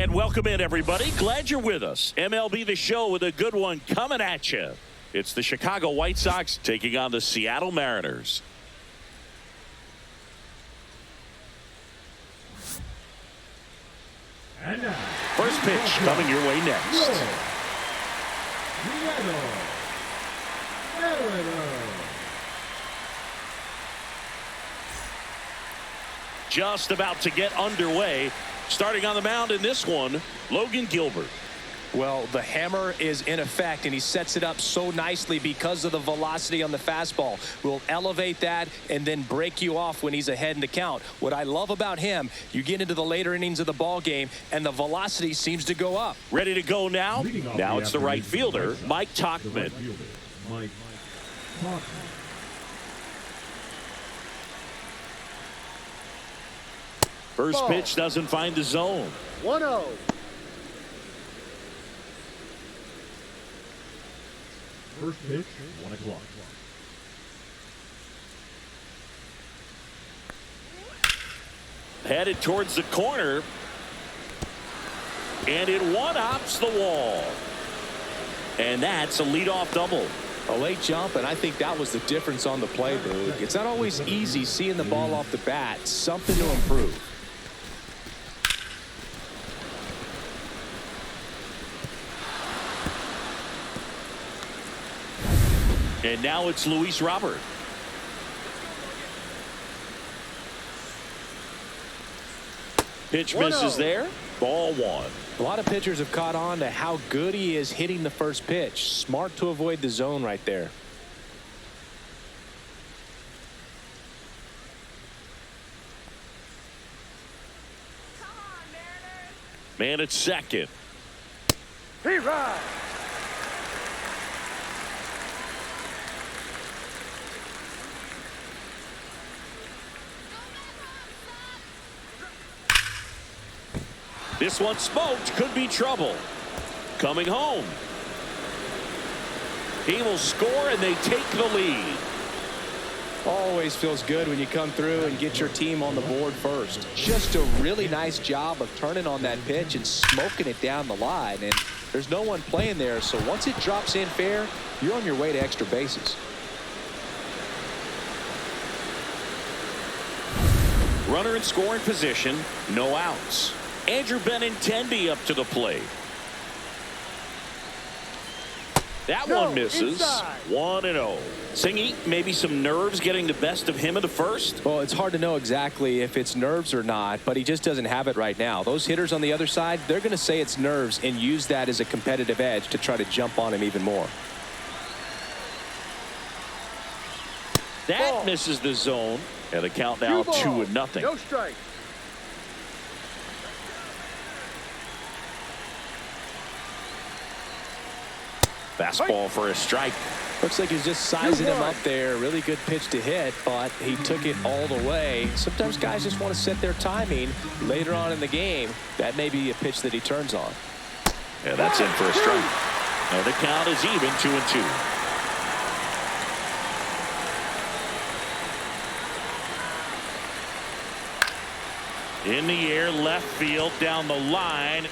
And welcome in, everybody. Glad you're with us. MLB The Show with a good one coming at you. It's the Chicago White Sox taking on the Seattle Mariners. First pitch coming your way next. Just about to get underway. Starting on the mound in this one, Logan Gilbert. Well, the hammer is in effect, and he sets it up so nicely because of the velocity on the fastball. Will elevate that and then break you off when he's ahead in the count. What I love about him, you get into the later innings of the ball game, and the velocity seems to go up. Ready to go now? Now it's the right fielder, Mike Tauchman. First pitch doesn't find the zone. 1-0. First pitch, 1 o'clock. Headed towards the corner. And it one-hops the wall. And that's a leadoff double. A late jump, and I think that was the difference on the play, Boog. It's not always easy seeing the ball off the bat. Something to improve. And now it's Luis Robert. Pitch misses there. Ball one. A lot of pitchers have caught on to how good he is hitting the first pitch. Smart to avoid the zone right there. Man at second. He rides. This one smoked. Could be trouble. Coming home. He will score, and they take the lead. Always feels good when you come through and get your team on the board first. Just a really nice job of turning on that pitch and smoking it down the line. And there's no one playing there, so once it drops in fair, you're on your way to extra bases. Runner in scoring position. No outs. Andrew Benintendi up to the plate. That one misses. 1-0. Singy, maybe some nerves getting the best of him in the first? Well, it's hard to know exactly if it's nerves or not, but he just doesn't have it right now. Those hitters on the other side, they're going to say it's nerves and use that as a competitive edge to try to jump on him even more. That misses the zone. And the count now 2-0. No strike. Fastball for a strike. Looks like he's just sizing him up there. Really good pitch to hit, but he took it all the way. Sometimes guys just want to set their timing later on in the game. That may be a pitch that he turns on. Yeah, that's in for a strike. Now the count is even, 2-2. In the air, left field, down the line.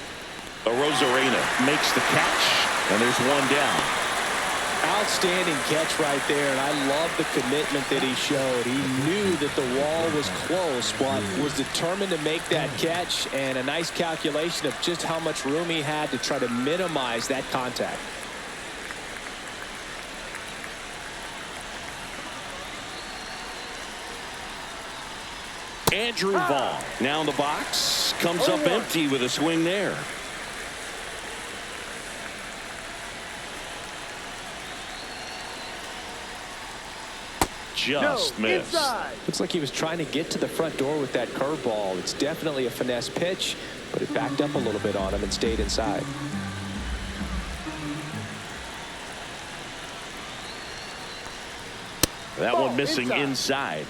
Arozarena makes the catch. And there's one down. Outstanding catch right there, and I love the commitment that he showed. He knew that the wall was close, but was determined to make that catch, and a nice calculation of just how much room he had to try to minimize that contact. Andrew Vaughn now in the box. Comes up empty with a swing there. Just missed. Looks like he was trying to get to the front door with that curveball. It's definitely a finesse pitch, but it backed up a little bit on him and stayed inside. That one missing inside.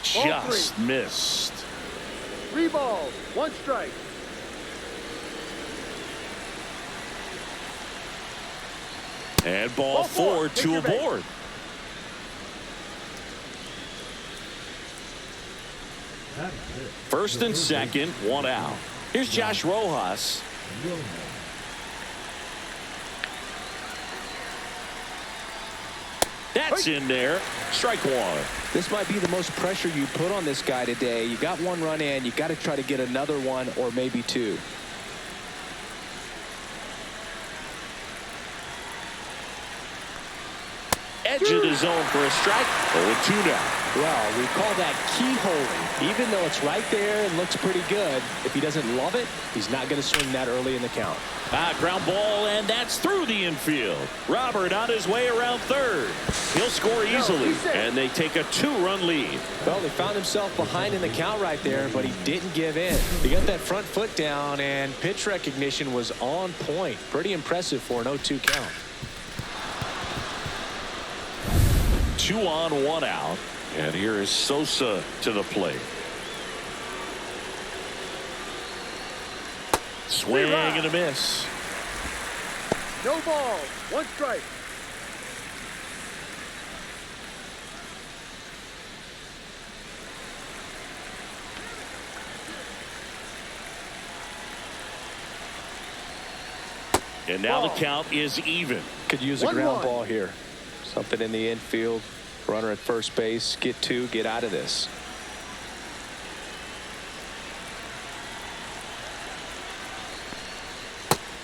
Just missed. 3 balls, 1 strike. And ball 4, 2 aboard. First and second, one out. Here's Josh Rojas. That's in there. Strike one. This might be the most pressure you put on this guy today. You got one run in. You got to try to get another one or maybe two. Edge of the zone for a strike. 0-2 now. Well, we call that keyholing. Even though it's right there and looks pretty good, if he doesn't love it, he's not going to swing that early in the count. Ground ball, and that's through the infield. Robert on his way around third. He'll score easily, and they take a 2-run lead. Well, he found himself behind in the count right there, but he didn't give in. He got that front foot down, and pitch recognition was on point. Pretty impressive for an 0-2 count. 2 on, 1 out. And here is Sosa to the plate. Swing and a miss. No ball. 1 strike. And now the count is even. Could use a ground ball here. Something in the infield. Runner at first base. Get 2. Get out of this.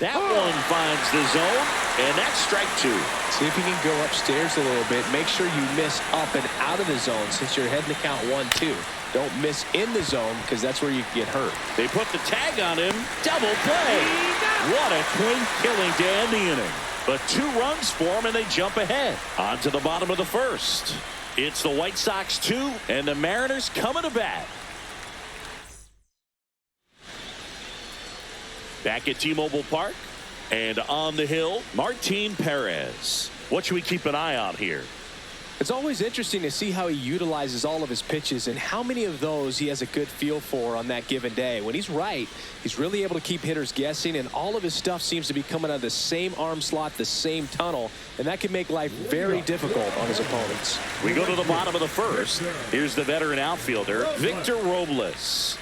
That one finds the zone, and that's strike 2. See if you can go upstairs a little bit. Make sure you miss up and out of the zone since you're heading to count 1-2. Don't miss in the zone because that's where you get hurt. They put the tag on him. Double play. What a clean killing to end the inning. But 2 runs for him, and they jump ahead. On to the bottom of the first. It's the White Sox 2, and the Mariners coming to bat. Back at T-Mobile Park, and on the hill, Martin Perez. What should we keep an eye on here? It's always interesting to see how he utilizes all of his pitches and how many of those he has a good feel for on that given day. When he's right, he's really able to keep hitters guessing, and all of his stuff seems to be coming out of the same arm slot, the same tunnel, and that can make life very difficult on his opponents. We go to the bottom of the first. Here's the veteran outfielder, Victor Robles.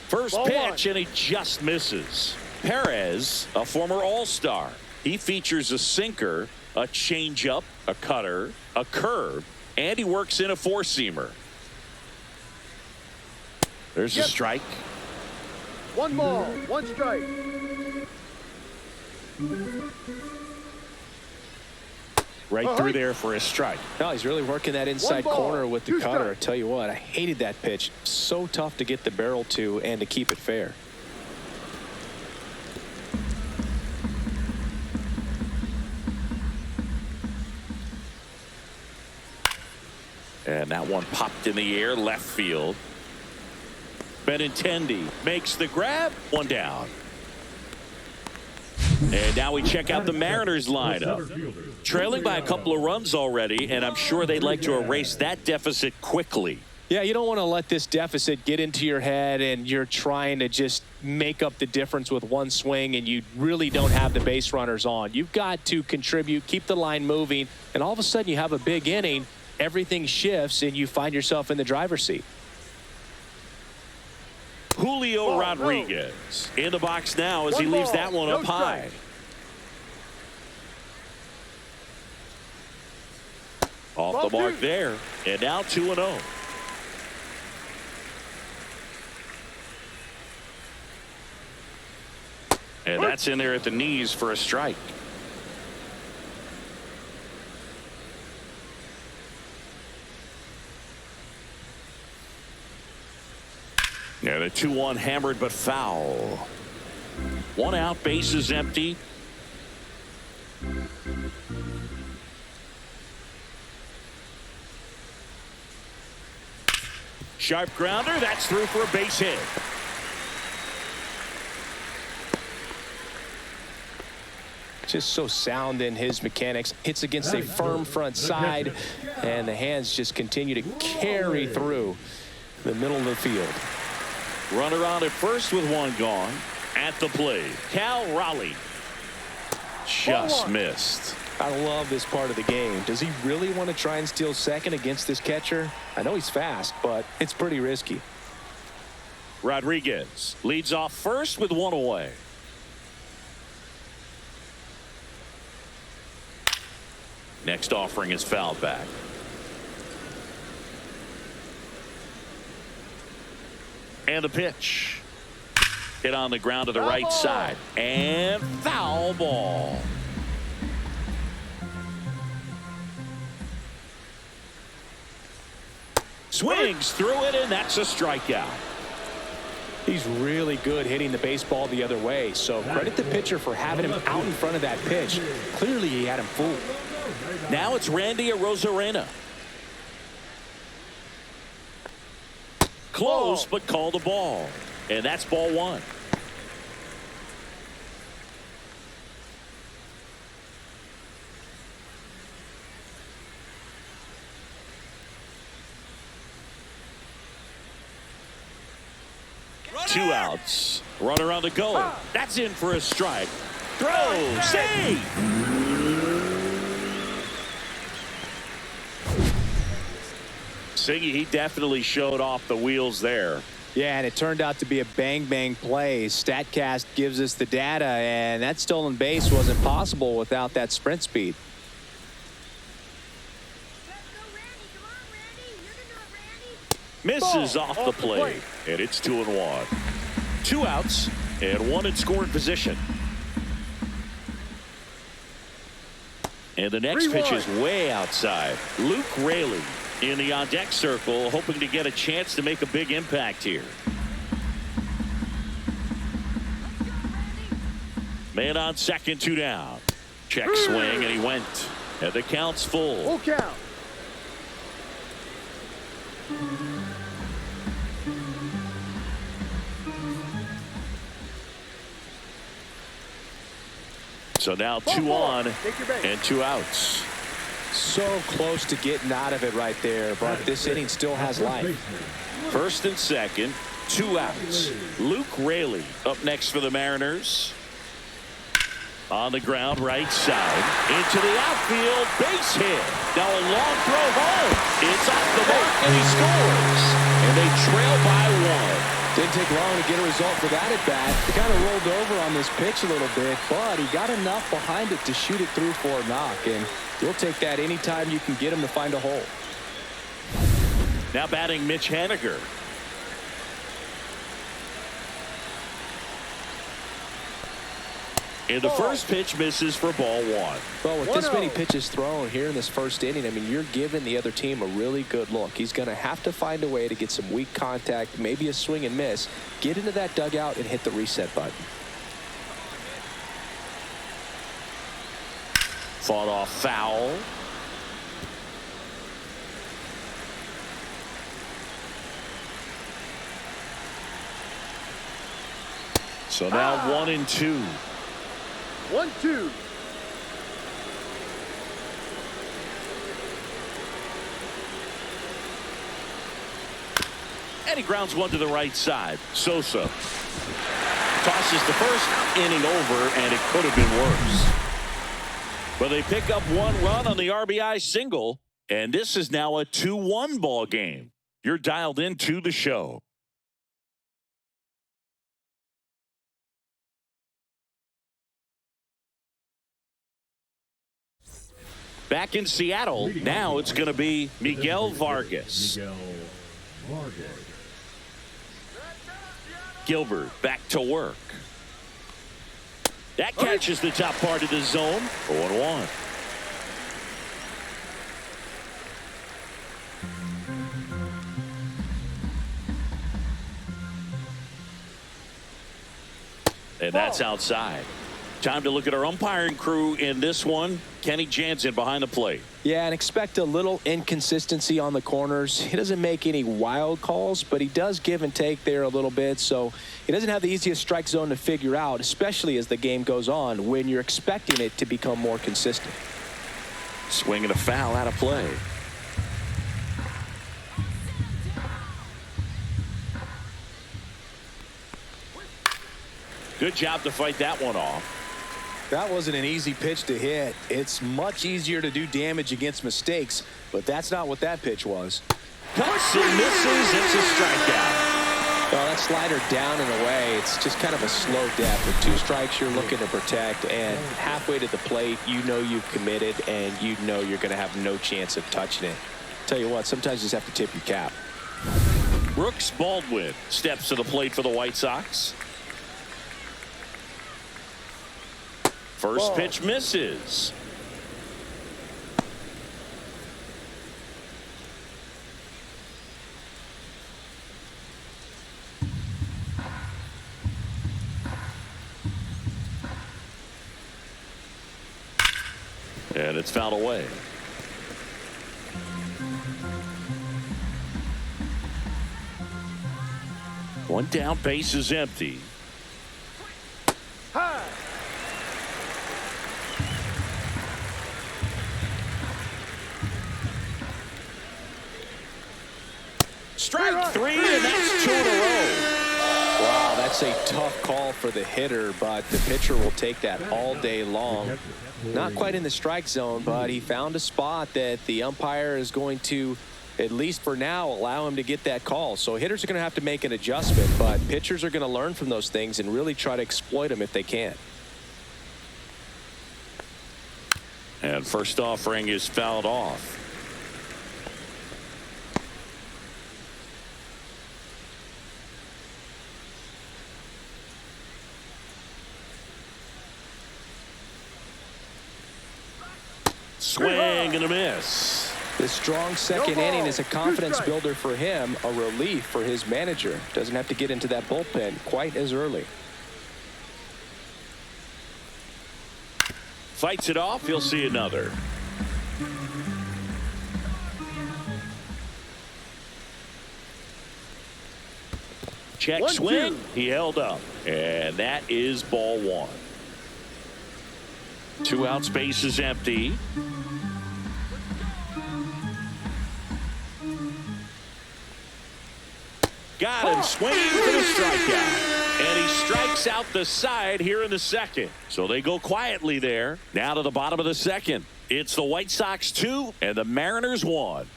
First pitch, and he just misses. Perez, a former All-Star. He features a sinker, a changeup, a cutter, a curve, and he works in a 4-seamer. There's a strike. 1 ball, 1 strike. Right through there for a strike. No, he's really working that inside corner with the cutter. I tell you what, I hated that pitch. So tough to get the barrel to and to keep it fair. And that one popped in the air, left field. Benintendi makes the grab. 1 down. And now we check out the Mariners lineup. Trailing by a couple of runs already, and I'm sure they'd like to erase that deficit quickly. Yeah, you don't want to let this deficit get into your head and you're trying to just make up the difference with one swing and you really don't have the base runners on. You've got to contribute, keep the line moving, and all of a sudden you have a big inning. Everything shifts and you find yourself in the driver's seat. Julio Rodriguez in the box now as he leaves that one up high. Off the mark there, and now 2-0. And that's in there at the knees for a strike. And a 2-1 hammered but foul. 1 out, base is empty. Sharp grounder, that's through for a base hit. Just so sound in his mechanics. Hits against a firm front side, and the hands just continue to carry through the middle of the field. Runner on at first with 1 gone. At the plate, Cal Raleigh. just missed. I love this part of the game. Does he really want to try and steal second against this catcher? I know he's fast, but it's pretty risky. Rodriguez leads off first with one away. Next offering is fouled back. And the pitch. Hit on the ground to the right side. And foul ball. Swings through it, and that's a strikeout. He's really good hitting the baseball the other way, so credit the pitcher for having him out in front of that pitch. Clearly, he had him fooled. Now it's Randy Arozarena. Close, but called a ball. And that's ball one. Two outs. Runner on the go. That's in for a strike. Throw. Save. Siggy, he definitely showed off the wheels there. Yeah, and it turned out to be a bang-bang play. StatCast gives us the data, and that stolen base wasn't possible without that sprint speed. Misses off the plate, and it's 2-1. Two outs, and one in scoring position. And the next pitch is way outside. Luke Raley in the on-deck circle, hoping to get a chance to make a big impact here. Man on second, two down. Check swing, and he went. And the count's full. Full count. So now 2 on and 2 outs. So close to getting out of it right there, but this inning still has life. First and second, 2 outs. Luke Raley up next for the Mariners. On the ground, right side. Into the outfield, base hit. Now a long throw home. It's off the mark, and he scores. And they trail by 1. Didn't take long to get a result for that at bat. He kind of rolled over on this pitch a little bit, but he got enough behind it to shoot it through for a knock. And you'll take that anytime you can get him to find a hole. Now batting Mitch Haniger. And the first pitch misses for ball 1. Well, with this many pitches thrown here in this first inning, I mean, you're giving the other team a really good look. He's going to have to find a way to get some weak contact, maybe a swing and miss, get into that dugout and hit the reset button. Fought off foul. So now 1 and 2. 1-2. And he grounds one to the right side. Sosa tosses the first inning over, and it could have been worse. But they pick up 1 run on the RBI single, and this is now a 2-1 ball game. You're dialed into the show. Back in Seattle, now it's going to be Miguel Vargas. Gilbert back to work. That catches the top part of the zone. 0-1. And that's outside. Time to look at our umpiring crew in this one. Kenny Jansen behind the plate. Yeah, and expect a little inconsistency on the corners. He doesn't make any wild calls, but he does give and take there a little bit, so he doesn't have the easiest strike zone to figure out, especially as the game goes on when you're expecting it to become more consistent. Swinging a foul out of play. Good job to fight that one off. That wasn't an easy pitch to hit. It's much easier to do damage against mistakes, but that's not what that pitch was. Cuts and misses. It's a strikeout. Well, that slider down and away, it's just kind of a slow death. With 2 strikes, you're looking to protect, and halfway to the plate, you know you've committed, and you know you're going to have no chance of touching it. Tell you what, sometimes you just have to tip your cap. Brooks Baldwin steps to the plate for the White Sox. First pitch misses. And it's fouled away. One down, base is empty. High. Strike 3, and that's 2 in a row. Wow, that's a tough call for the hitter, but the pitcher will take that all day long. Not quite in the strike zone, but he found a spot that the umpire is going to, at least for now, allow him to get that call. So hitters are going to have to make an adjustment, but pitchers are going to learn from those things and really try to exploit them if they can. And first offering is fouled off. Swing and a miss. This strong second inning is a confidence builder for him, a relief for his manager. Doesn't have to get into that bullpen quite as early. Fights it off. He'll see another. Check swing. He held up. And that is ball 1. 2 outs, base is empty. Got him swinging for the strikeout. And he strikes out the side here in the second. So they go quietly there. Now to the bottom of the second. It's the White Sox 2 and the Mariners 1.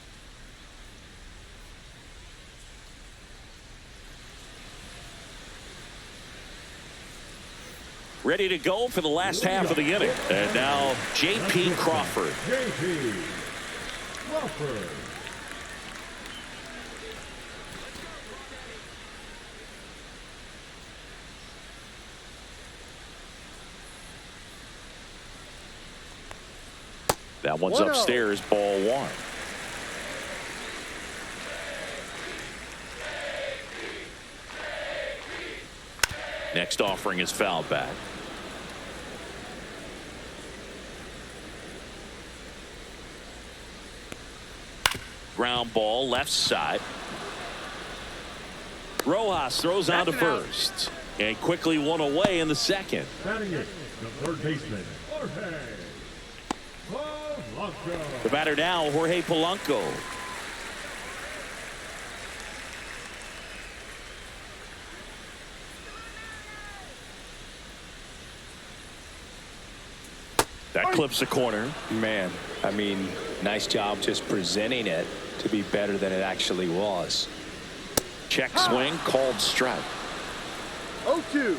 Ready to go for the last half of the inning. And now J.P. Crawford. J.P. Crawford. That one's upstairs, ball 1. Next offering is fouled back. Ground ball left side. Rojas throws on to first. And quickly one away in the second. Batting it, the third baseman, Jorge Polanco. The batter now, Jorge Polanco. That clips the corner. Man, I mean, nice job just presenting it to be better than it actually was. Check swing, called strike. 0-2.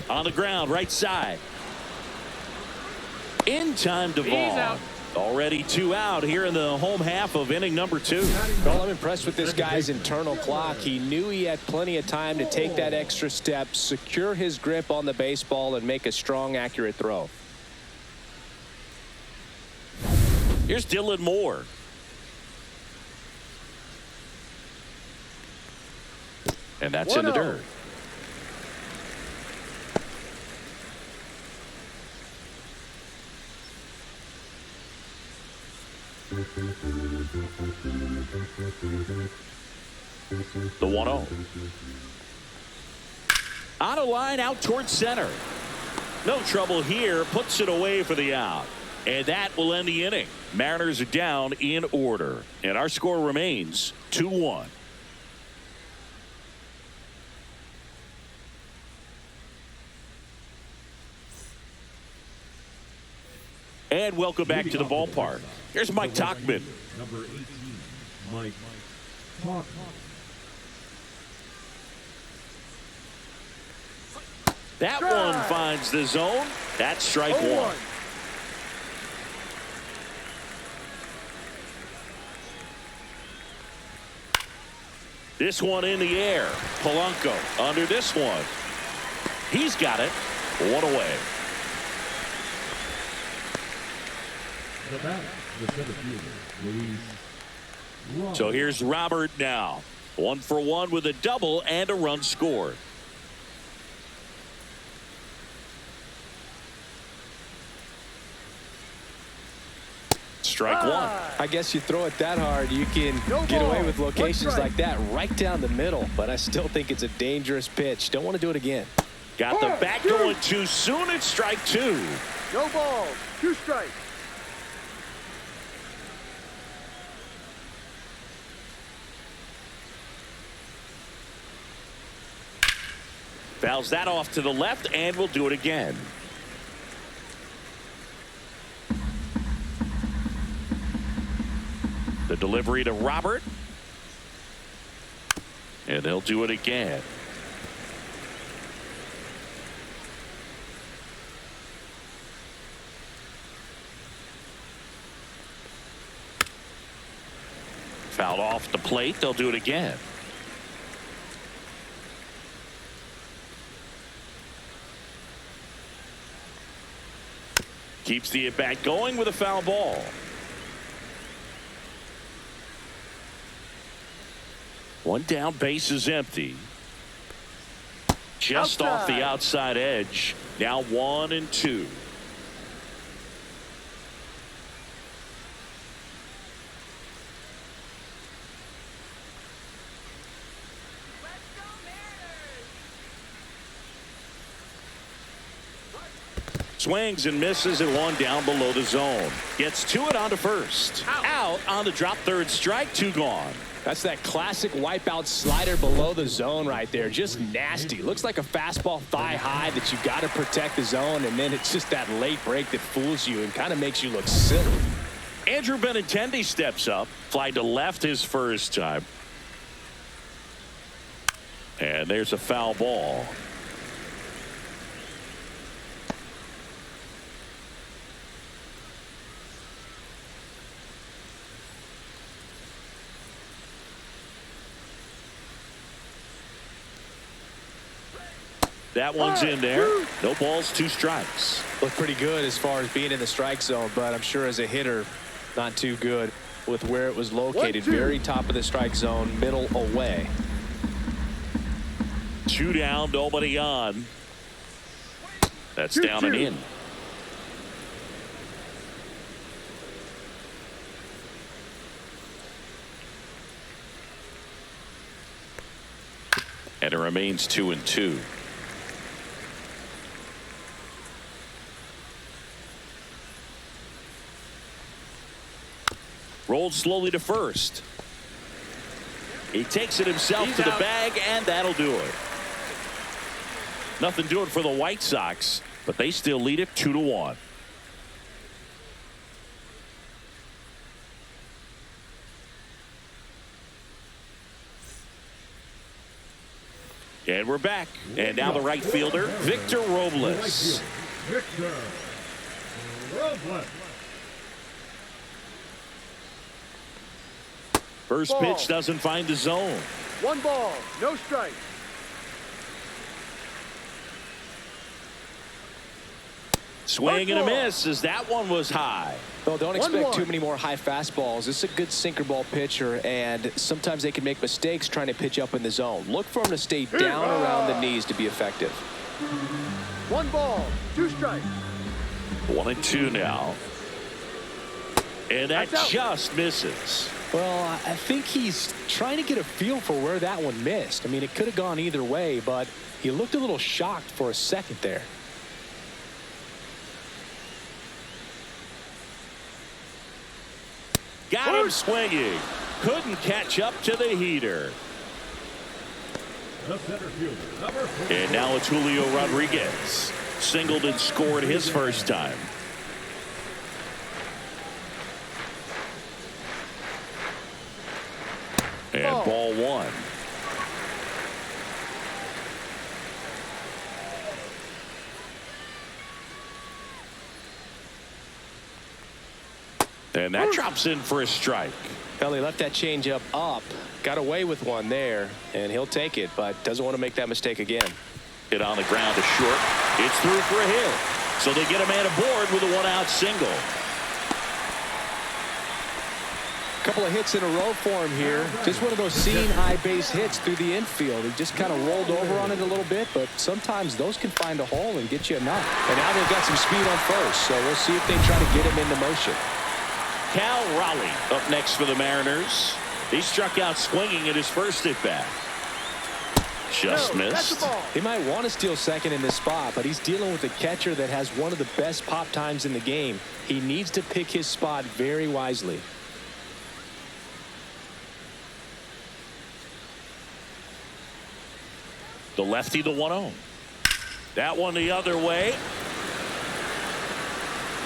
On the ground, right side. In time, Duvall. Already 2 out here in the home half of inning number 2. Well, I'm impressed with this guy's internal clock. He knew he had plenty of time to take that extra step, secure his grip on the baseball, and make a strong, accurate throw. Here's Dylan Moore. And that's in the dirt. The 1-0. On a line out towards center. No trouble here. Puts it away for the out. And that will end the inning. Mariners are down in order. And our score remains 2-1. And welcome back to the ballpark. Here's Mike Tachman. Number 18, Mike Tachman. That one finds the zone. That's strike one. This one in the air. Polanco under this one. He's got it. One away. The bat, the center fielder, Luis. So here's Robert now. 1 for 1 with a double and a run scored. Strike one. I guess you throw it that hard, you can get away with locations like that right down the middle. But I still think it's a dangerous pitch. Don't want to do it again. Got the bat going too soon. It's strike two. No balls. 2 strikes. Fouls that off to the left, and we'll do it again. The delivery to Robert. And they'll do it again. Fouled off the plate. They'll do it again. Keeps the at-bat going with a foul ball. One down, base is empty. Just off the outside edge. Now 1 and 2. Swings and misses at 1 down below the zone. Gets to it onto first. Out on the drop, third strike, 2 gone. That's that classic wipeout slider below the zone right there. Just nasty. Looks like a fastball thigh high that you got to protect the zone, and then it's just that late break that fools you and kind of makes you look silly. Andrew Benintendi steps up. Fly to left his first time. And there's a foul ball. That one's in there. No balls, 2 strikes. Look pretty good as far as being in the strike zone, but I'm sure as a hitter, not too good with where it was located. Very top of the strike zone, middle away. 2 down, nobody on. That's down and in. And it remains 2 and 2. Rolled slowly to first. He takes it himself to the bag, and that'll do it. Nothing doing for the White Sox, but they still lead it 2-1. And we're back. And now the right fielder, Victor Robles. Victor Robles. First pitch doesn't find the zone. 1 ball, no strike. Swing and a miss as that one was high. Well, don't expect too many more high fastballs. This is a good sinker ball pitcher, and sometimes they can make mistakes trying to pitch up in the zone. Look for him to stay down around the knees to be effective. 1 ball, 2 strikes. 1 and 2 now. And that just misses. Well, I think he's trying to get a feel for where that one missed. I mean, it could have gone either way, but he looked a little shocked for a second there. Got him swinging. Couldn't catch up to the heater. The center fielder, number 4. And now it's Julio Rodriguez. Singled and scored his first time. And that drops in for a strike. Well, he left that changeup up, got away with one there, and he'll take it, but doesn't want to make that mistake again. Hit on the ground to short. It's through for a hit. So they get a man aboard with a one-out single. Couple of hits in a row for him here. Just one of those seeing high base hits through the infield. He just kind of rolled over on it a little bit, but sometimes those can find a hole and get you a knock. And now they've got some speed on first, so we'll see if they try to get him into motion. Cal Raleigh up next for the Mariners. He struck out swinging at his first at-bat. Just missed. He might want to steal second in this spot, but he's dealing with a catcher that has one of the best pop times in the game. He needs to pick his spot very wisely. The lefty, the 1-0. That one the other way.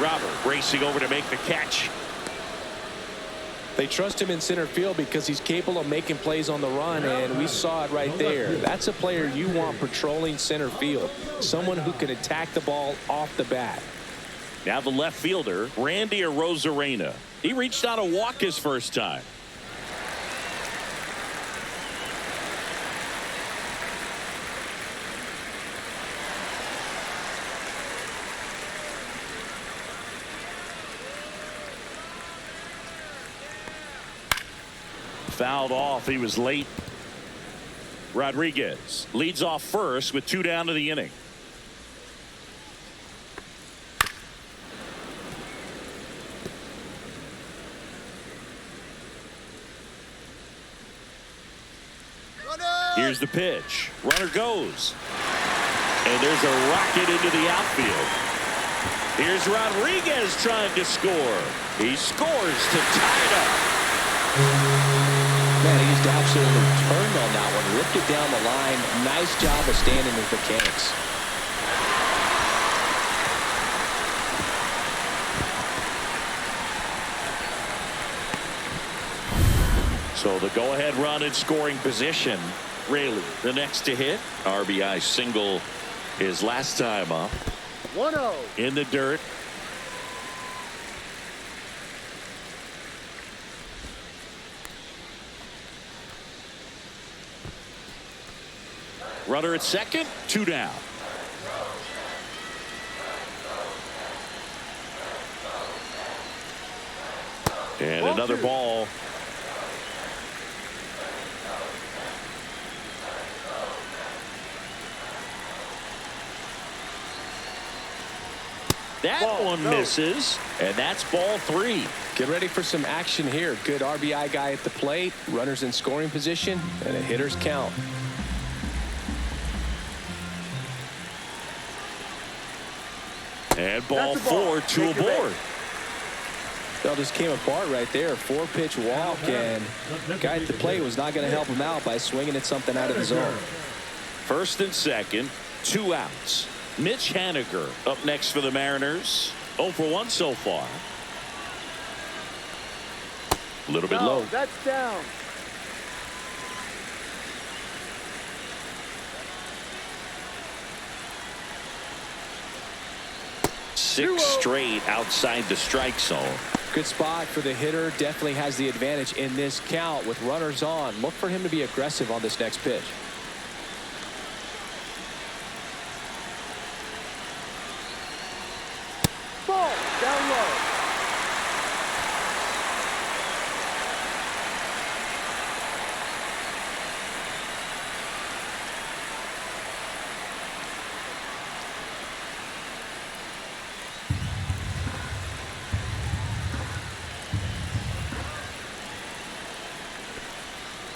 Robert racing over to make the catch. They trust him in center field because he's capable of making plays on the run, and we saw it right there. That's a player you want patrolling center field. Someone who can attack the ball off the bat. Now the left fielder, Randy Arozarena. He reached out a walk his first time. Fouled off. He was late. Rodriguez leads off first with 2 down to the inning. Here's the pitch. Runner goes. And there's a rocket into the outfield. Here's Rodriguez trying to score. He scores to tie it up. Man, he just absolutely turned on that one, ripped it down the line. Nice job of standing his mechanics. So the go-ahead run in scoring position. Raley, the next to hit. RBI single his last time up. 1-0. In the dirt. Runner at second, 2 down. And another ball. That one misses, and that's ball 3. Get ready for some action here. Good RBI guy at the plate, runners in scoring position, and a hitter's count. And ball 4, 2 aboard. That just came apart right there. 4-pitch walk, and the guy at the plate was not going to help him out by swinging at something out of the zone. First and second, 2 outs. Mitch Haniger up next for the Mariners. 0 for 1 so far. A little bit low. That's down. Six straight outside the strike zone. Good spot for the hitter. Definitely has the advantage in this count with runners on. Look for him to be aggressive on this next pitch. Ball down low.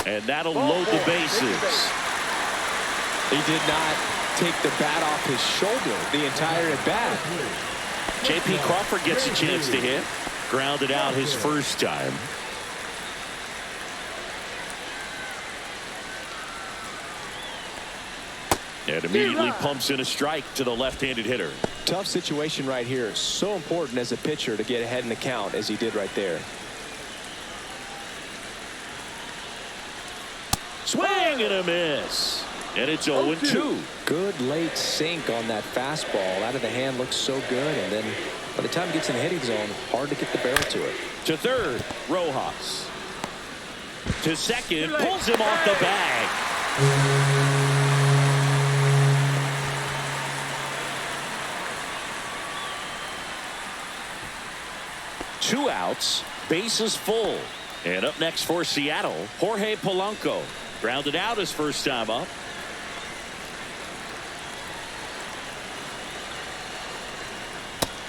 And that'll load the bases. He did not take the bat off his shoulder the entire at bat. J.P. Crawford gets a chance to hit. Grounded out his first time. And immediately pumps in a strike to the left-handed hitter. Tough situation right here. So important as a pitcher to get ahead in the count as he did right there. Swing and a miss. And it's 0-2. Good late sink on that fastball. Out of the hand looks so good, and then By the time he gets in the hitting zone, hard to get the barrel to it. To third, Rojas. To second, pulls him off the bag. Two outs, bases full. And up next for Seattle, Jorge Polanco. Grounded out his first time up.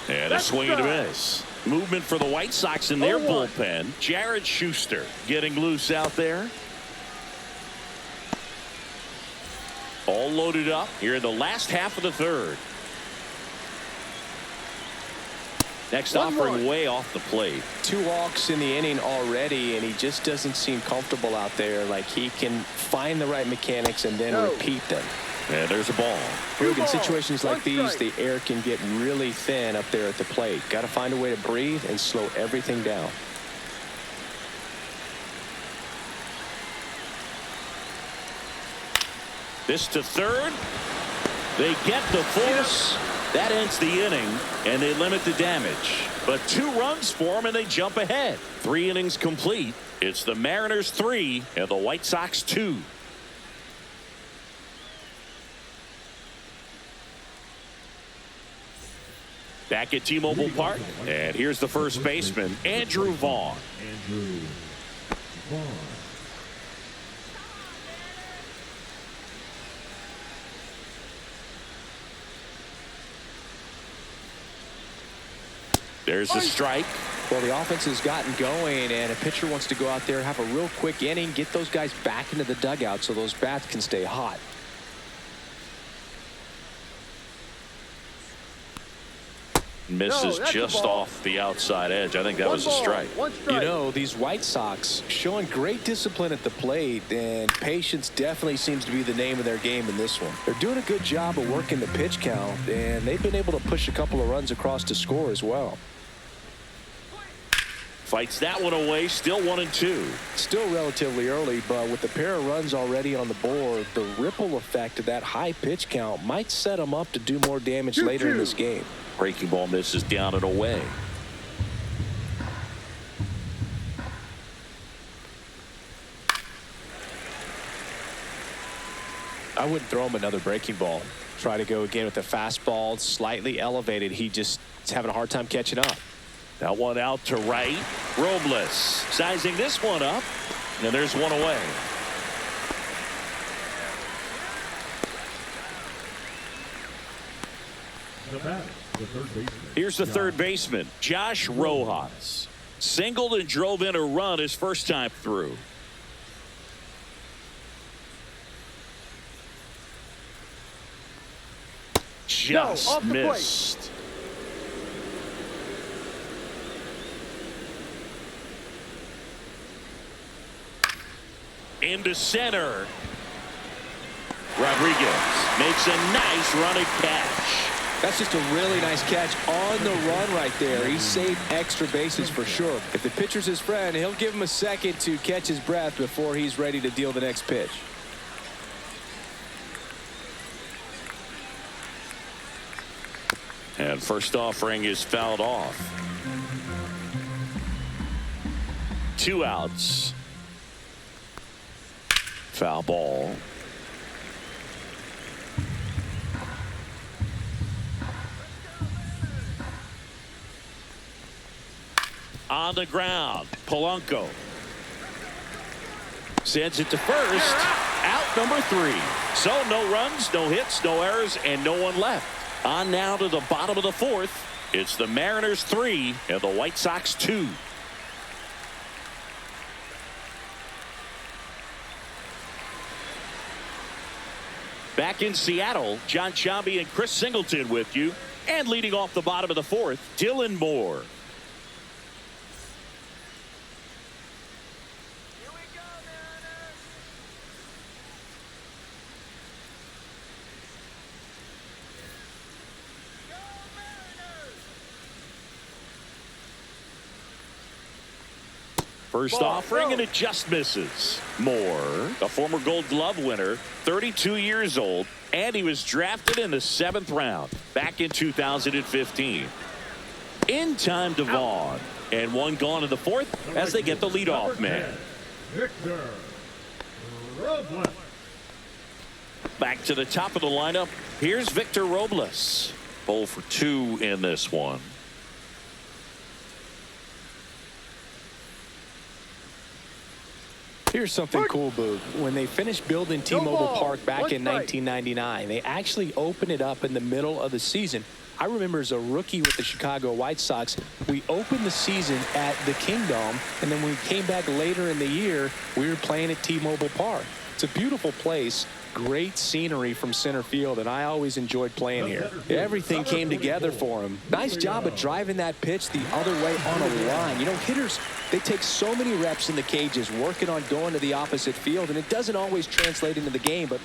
And a swing and a miss. Movement for the White Sox in their bullpen. Jared Schuster getting loose out there. All loaded up here in the last half of the third. Next offering way off the plate. 2 walks in the inning already, and he just doesn't seem comfortable out there. Like he can find the right mechanics and then repeat them. And there's a ball. In situations like these, the air can get really thin up there at the plate. Got to find a way to breathe and slow everything down. This to third. They get the force. That ends the inning, and they limit the damage. But 2 runs for them, and they jump ahead. 3 innings complete. It's the Mariners 3 and the White Sox 2. Back at T-Mobile Park, and here's the first baseman, Andrew Vaughn. There's the strike. Well, the offense has gotten going, and a pitcher wants to go out there, have a real quick inning, get those guys back into the dugout so those bats can stay hot. Misses just off the outside edge. I think that was a strike. You know, these White Sox showing great discipline at the plate, and patience definitely seems to be the name of their game in this one. They're doing a good job of working the pitch count, and they've been able to push a couple of runs across to score as well. Fights that one away, still 1-2. Still relatively early, but with the pair of runs already on the board, the ripple effect of that high pitch count might set them up to do more damage later in this game. Breaking ball misses down and away. I wouldn't throw him another breaking ball. Try to go again with the fastball, slightly elevated. He just is having a hard time catching up. That one out to right. Robles sizing this one up. And there's one away. Here's the third baseman, Josh Rojas. Singled and drove in a run his first time through. Just missed. Into center. Rodriguez makes a nice running catch. That's just a really nice catch on the run right there. He saved extra bases for sure. If the pitcher's his friend, he'll give him a second to catch his breath before he's ready to deal the next pitch. And first offering is fouled off. 2 outs. Foul ball. On the ground, Polanco sends it to first. Out number 3. So no runs, no hits, no errors, and no one left. On now to the bottom of the 4th. It's the Mariners 3 and the White Sox 2. Back in Seattle, John Chambi and Chris Singleton with you. And leading off the bottom of the 4th, Dylan Moore. First offering, and it just misses. Moore, a former Gold Glove winner, 32 years old, and he was drafted in the 7th round back in 2015. In time to Vaughn. And one gone in the fourth as they get the leadoff man. Victor Robles. Back to the top of the lineup. Here's Victor Robles. 0 for 2 in this one. Here's something cool, Boog. When they finished building T-Mobile Park back in 1999, they actually opened it up in the middle of the season. I remember as a rookie with the Chicago White Sox, we opened the season at the Kingdome, and then when we came back later in the year, we were playing at T-Mobile Park. It's a beautiful place, great scenery from center field, and I always enjoyed playing here. Everything came together for him. Nice job of driving that pitch the other way on a line. You know, hitters, they take so many reps in the cages working on going to the opposite field, and it doesn't always translate into the game, but...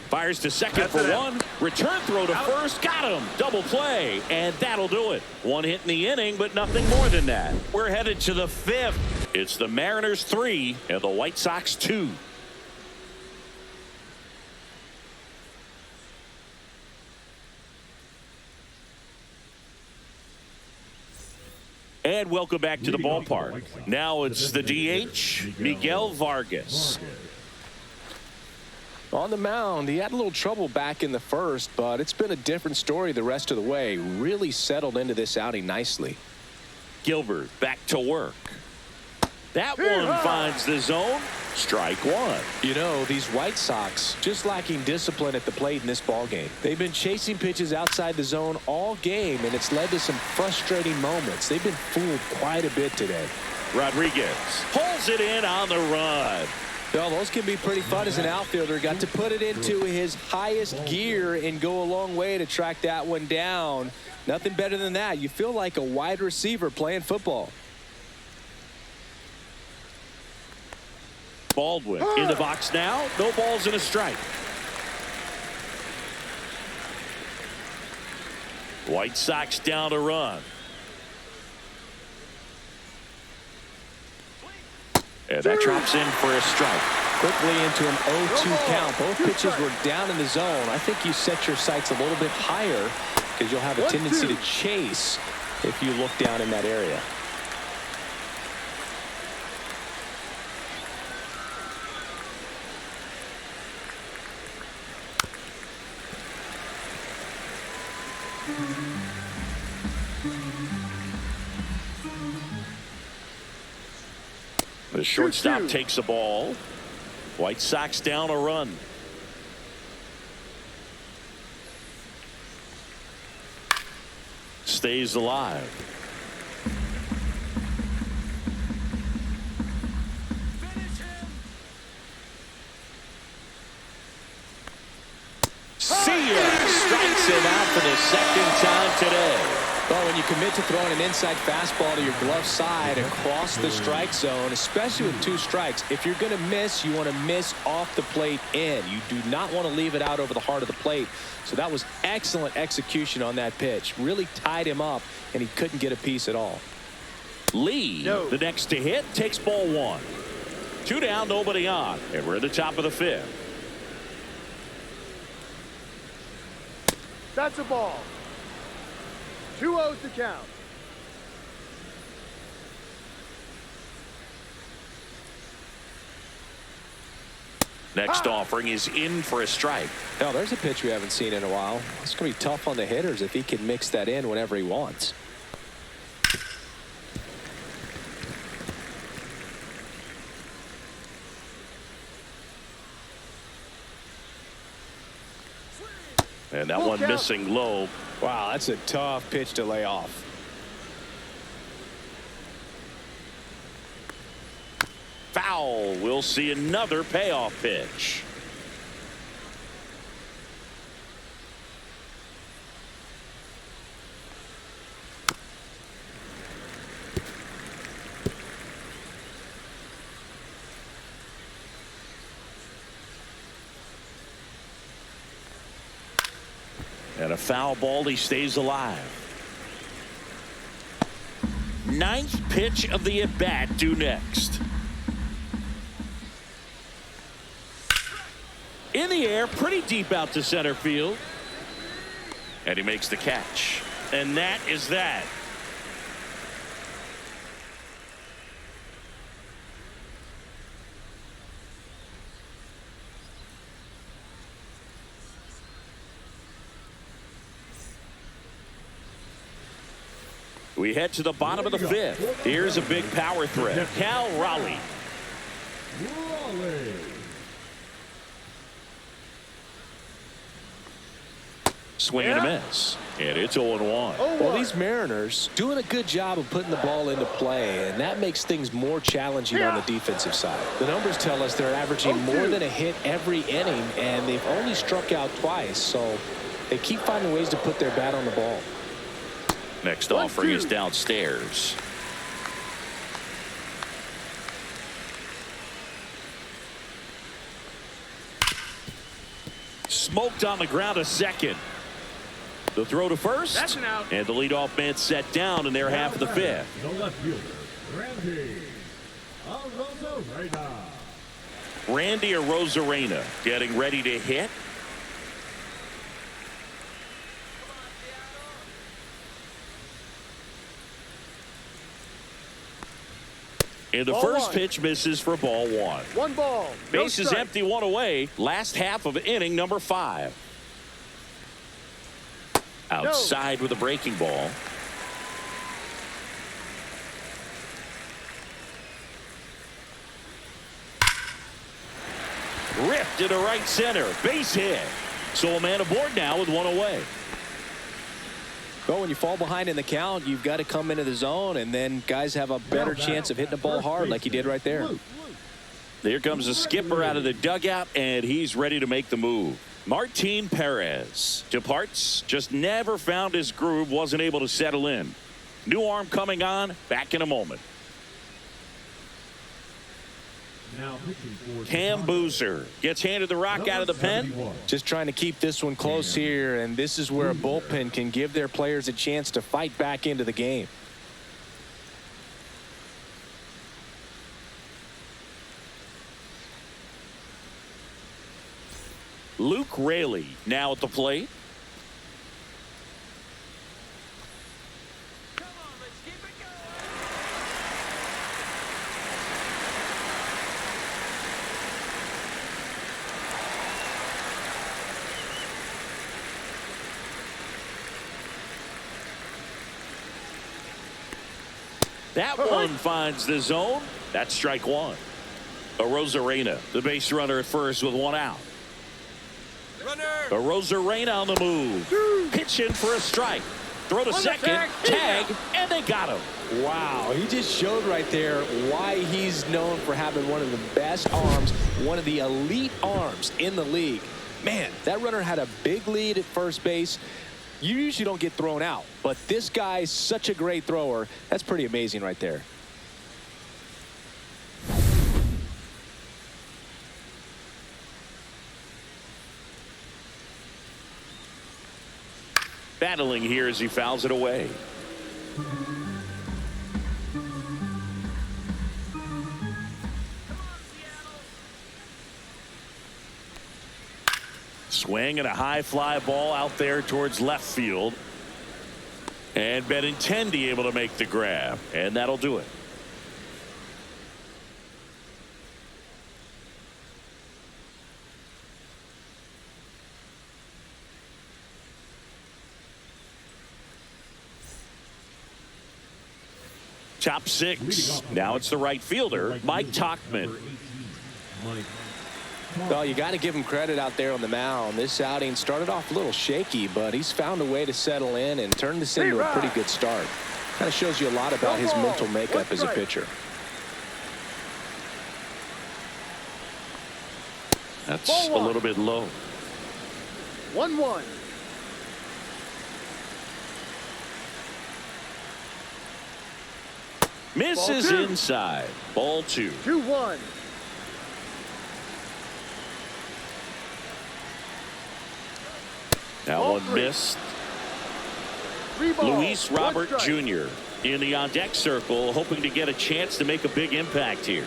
Fires to second for one. Return throw to first. Got him. Double play. And that'll do it. One hit in the inning, but nothing more than that. We're headed to the fifth. It's the Mariners 3 and the White Sox 2. And welcome back to the ballpark. Now it's the DH, Miguel Vargas. On the mound, he had a little trouble back in the first, but it's been a different story the rest of the way. Really settled into this outing nicely. Gilbert back to work. That one finds the zone. Strike one. You know, these White Sox just lacking discipline at the plate in this ballgame. They've been chasing pitches outside the zone all game, and it's led to some frustrating moments. They've been fooled quite a bit today. Rodriguez pulls it in on the run. Well, those can be pretty fun as an outfielder. Got to put it into his highest gear and go a long way to track that one down. Nothing better than that. You feel like a wide receiver playing football. Baldwin in the box now. No balls and a strike. White Sox down a run. And that drops in for a strike. Quickly into an 0-2 count. Both pitches were down in the zone. I think you set your sights a little bit higher because you'll have a tendency to chase if you look down in that area. The shortstop takes the ball. White Sox down a run. Stays alive. See ya! Strikes him out for the second time today. Well, when you commit to throwing an inside fastball to your glove side across the strike zone, especially with 2 strikes, if you're going to miss, you want to miss off the plate in. You do not want to leave it out over the heart of the plate. So that was excellent execution on that pitch. Really tied him up, and he couldn't get a piece at all. Lee, the next to hit, takes ball 1. 2 down, nobody on, and we're at the top of the 5th. That's a ball. 2-0 to count. Next offering is in for a strike. Now, there's a pitch we haven't seen in a while. It's going to be tough on the hitters if he can mix that in whenever he wants. And that one missing low. Wow, that's a tough pitch to lay off. Foul. We'll see another payoff pitch. And a foul ball. He stays alive. 9th pitch of the at-bat due next. In the air, pretty deep out to center field. And he makes the catch. And that is that. We head to the bottom of the fifth. Here's a big power threat. Cal Raleigh. Swing and a miss. And it's 0-1. Well, these Mariners doing a good job of putting the ball into play, and that makes things more challenging on the defensive side. The numbers tell us they're averaging more than a hit every inning, and they've only struck out twice, so they keep finding ways to put their bat on the ball. Next offering is downstairs. Smoked on the ground a second. The throw to first. That's an out. And the leadoff man set down in their half of the fifth. The left fielder, Randy Arozarena getting ready to hit. And the first pitch misses for ball one. One ball. No Base is strike. empty, one away. Last half of inning number 5. Outside with a breaking ball. Ripped into right center. Base hit. So a man aboard now with one away. Well, when you fall behind in the count, you've got to come into the zone, and then guys have a better chance of hitting the ball hard like he did right there. There comes the skipper out of the dugout, and he's ready to make the move. Martin Perez departs, just never found his groove, wasn't able to settle in. New arm coming on, back in a moment. Cam Boozer gets handed the rock out of the pen. Just trying to keep this one close here, and this is where a bullpen can give their players a chance to fight back into the game. Luke Raley now at the plate. That one finds the zone. That's strike one. Arozarena, the base runner at first with one out. Arozarena on the move. Pitching for a strike. Throw to second. Tag. And they got him. Wow, he just showed right there why he's known for having one of the best arms, one of the elite arms in the league. Man, that runner had a big lead at first base. You usually don't get thrown out, but this guy's such a great thrower. That's pretty amazing right there. Battling here as he fouls it away. Swing and a high fly ball out there towards left field. And Benintendi able to make the grab. And that'll do it. Top six. Now it's the right fielder, Mike Tauchman. Well, you got to give him credit out there on the mound. This outing started off a little shaky, but he's found a way to settle in and turn this into a pretty good start. Kind of shows you a lot about his mental makeup as a pitcher. That's a little bit low. 1-1. Misses inside. Ball 2. 2-1. Now one missed. Luis Robert Jr. in the on-deck circle, hoping to get a chance to make a big impact here.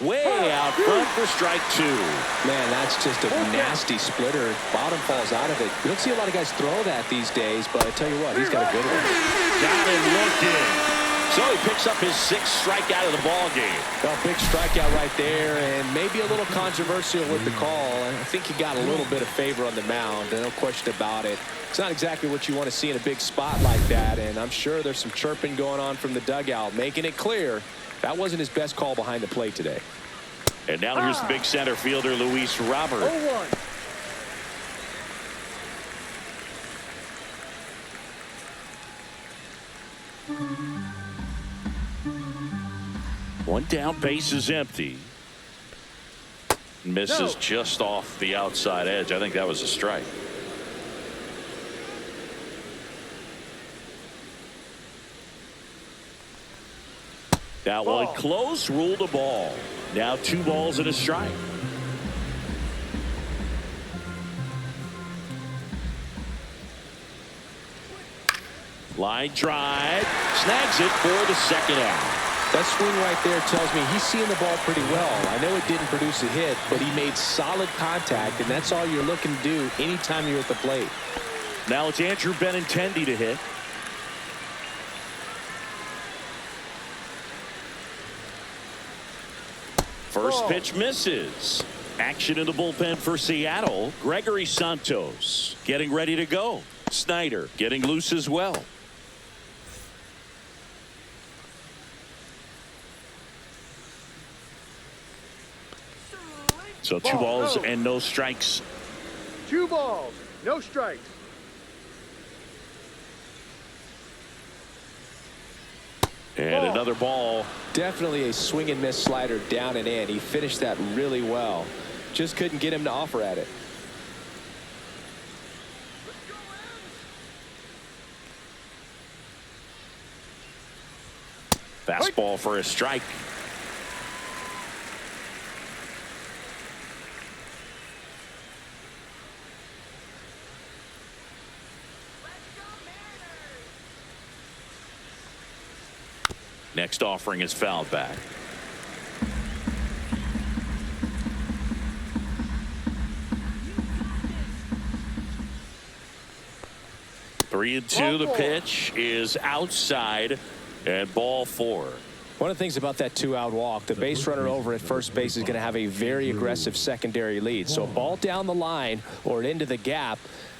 Way out front, for strike 2. Man, that's just a nasty splitter. Bottom falls out of it. You don't see a lot of guys throw that these days, but I tell you what, he's got a good one. Got him looking. So he picks up his 6th strikeout of the ball game. Well, big strikeout right there, and maybe a little controversial with the call. I think he got a little bit of favor on the mound, no question about it. It's not exactly what you want to see in a big spot like that, and I'm sure there's some chirping going on from the dugout, making it clear that wasn't his best call behind the plate today. And now here's the big center fielder, Luis Robert. 0-1. One down, base is empty. Misses just off the outside edge. I think that was a strike. That one close, ruled a ball. Now 2 balls and a strike. Line drive, snags it for the 2nd out. That swing right there tells me he's seeing the ball pretty well. I know it didn't produce a hit, but he made solid contact, and that's all you're looking to do anytime you're at the plate. Now it's Andrew Benintendi to hit. First pitch misses. Action in the bullpen for Seattle. Gregory Santos getting ready to go. Snyder getting loose as well. So 2 balls and no strikes. 2 balls, no strikes. And another ball. Definitely a swing and miss slider down and in. He finished that really well. Just couldn't get him to offer at it. Fastball for a strike. Next offering is fouled back. Three and two. The pitch is outside and ball 4. One of the things about that 2-out walk, the base runner over at first base is going to have a very aggressive secondary lead. So a ball down the line or into the gap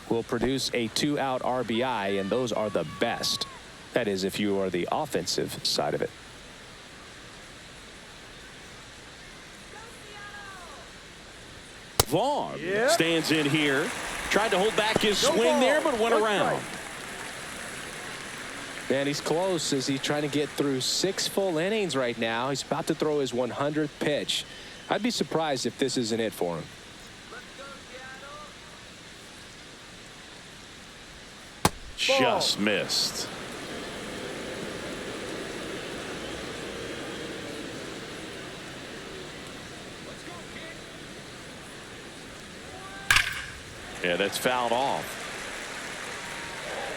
will produce a 2-out RBI, and those are the best. That is, if you are the offensive side of it. Vaughn stands in here. Tried to hold back his swing there, but went around. Man, he's close as he's trying to get through 6 full innings right now. He's about to throw his 100th pitch. I'd be surprised if this isn't it for him. Just missed. Yeah, that's fouled off.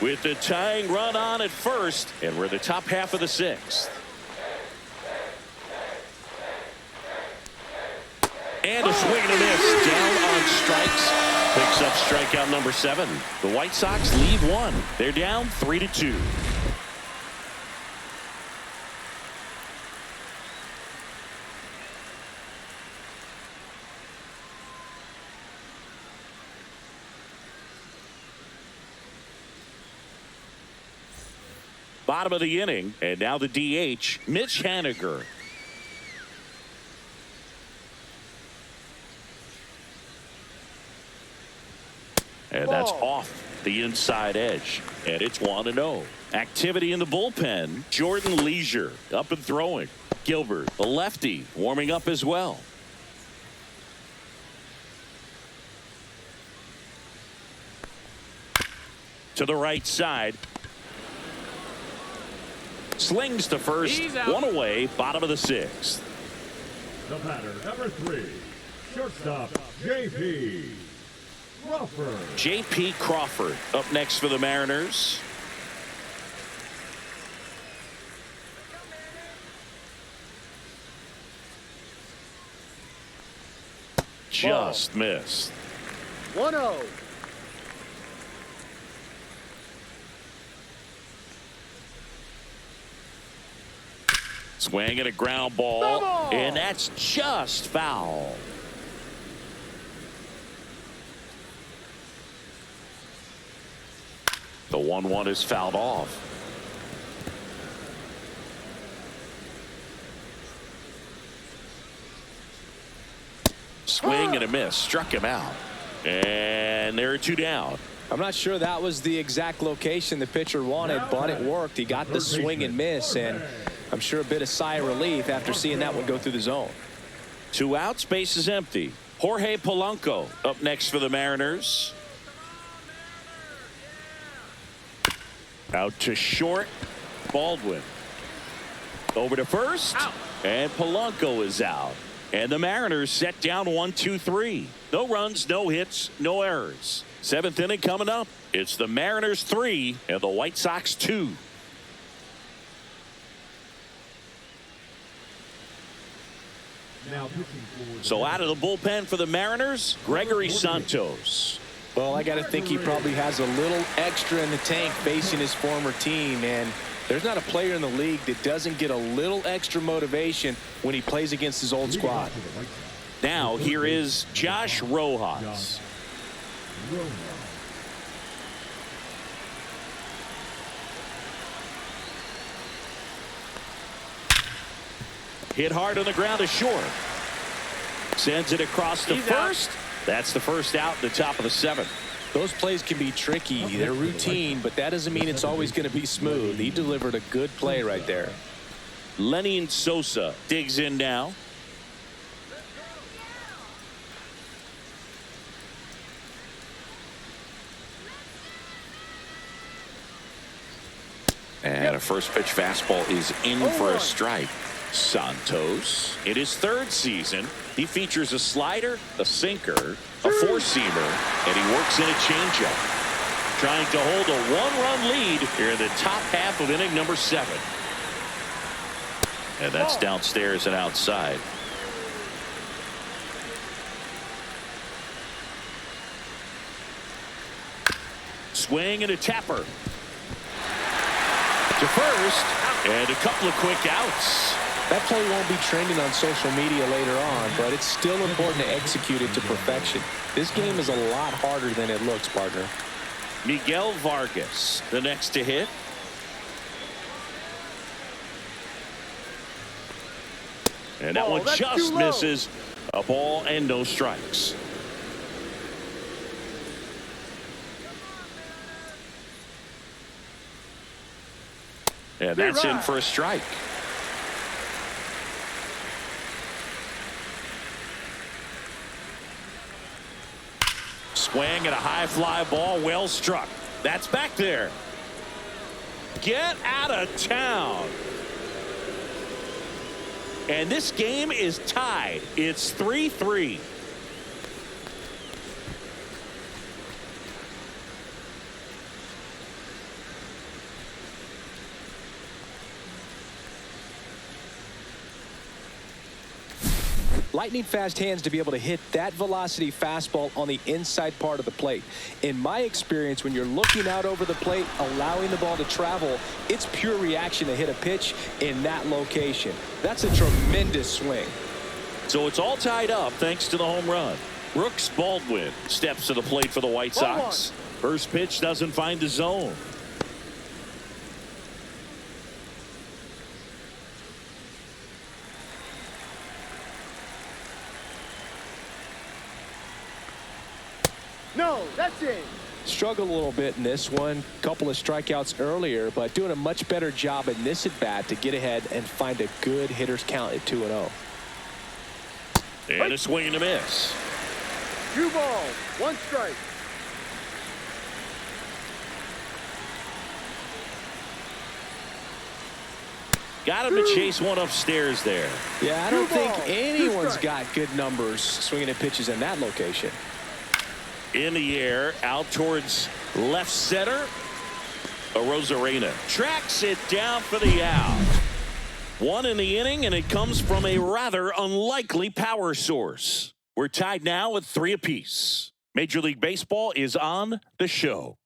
With the tying run on at first, and we're the top half of the 6th. And a swing and a miss. Down on strikes. Picks up strikeout number 7. The White Sox lead 1. They're down 3-2. Bottom of the inning, and now the DH, Mitch Haniger. And that's off the inside edge, and it's 1-0. Activity in the bullpen. Jordan Leisure up and throwing. Gilbert, the lefty, warming up as well. To the right side. Slings to first, 1 away, bottom of the 6th. The batter, number 3, shortstop, J.P. Crawford. J.P. Crawford up next for the Mariners. Just missed. 1-0. Swing and a ground ball, and that's just foul. The 1-1 is fouled off. Swing and a miss, struck him out. And there are 2 down. I'm not sure that was the exact location the pitcher wanted, but it worked. He got the swing and miss, and I'm sure a bit of sigh of relief after seeing that one go through the zone. 2 outs, base is empty. Jorge Polanco up next for the Mariners. Out to short, Baldwin. Over to first, and Polanco is out. And the Mariners set down 1-2-3. No runs, no hits, no errors. 7th inning coming up. It's the Mariners 3 and the White Sox 2. So out of the bullpen for the Mariners, Gregory Santos. Well, I got to think he probably has a little extra in the tank facing his former team, and there's not a player in the league that doesn't get a little extra motivation when he plays against his old squad. Now here is Josh Rojas. Hit hard on the ground to short. Sends it across to first. That's the first out in the top of the 7th. Those plays can be tricky. They're routine, but that doesn't mean it's always going to be smooth. He delivered a good play right there. Lenin Sosa digs in now. And a first pitch fastball is in for a strike. Santos, in his 3rd season, he features a slider, a sinker, a 4-seamer, and he works in a changeup. Trying to hold a 1-run lead here in the top half of inning number 7. And that's downstairs and outside. Swing and a tapper. To first, and a couple of quick outs. That play won't be trending on social media later on, but it's still important to execute it to perfection. This game is a lot harder than it looks, partner. Miguel Vargas, the next to hit. And that one just misses. A ball and no strikes. And that's in for a strike. Swing and a high fly ball, well struck. That's back there. Get out of town. And this game is tied. It's 3-3. Lightning fast hands to be able to hit that velocity fastball on the inside part of the plate. In my experience, when you're looking out over the plate, allowing the ball to travel, it's pure reaction to hit a pitch in that location. That's a tremendous swing. So it's all tied up thanks to the home run. Brooks Baldwin steps to the plate for the White Sox. First pitch doesn't find the zone. No, that's it. Struggled a little bit in this one. Couple of strikeouts earlier, but doing a much better job in this at bat to get ahead and find a good hitter's count at 2-0. And a swing and a miss. 2 balls, 1 strike. Got him to chase one upstairs there. Yeah, I don't think anyone's got good numbers swinging at pitches in that location. In the air, out towards left center. Arozarena tracks it down for the out. 1 in the inning, and it comes from a rather unlikely power source. We're tied now at 3 apiece. Major League Baseball is on the show.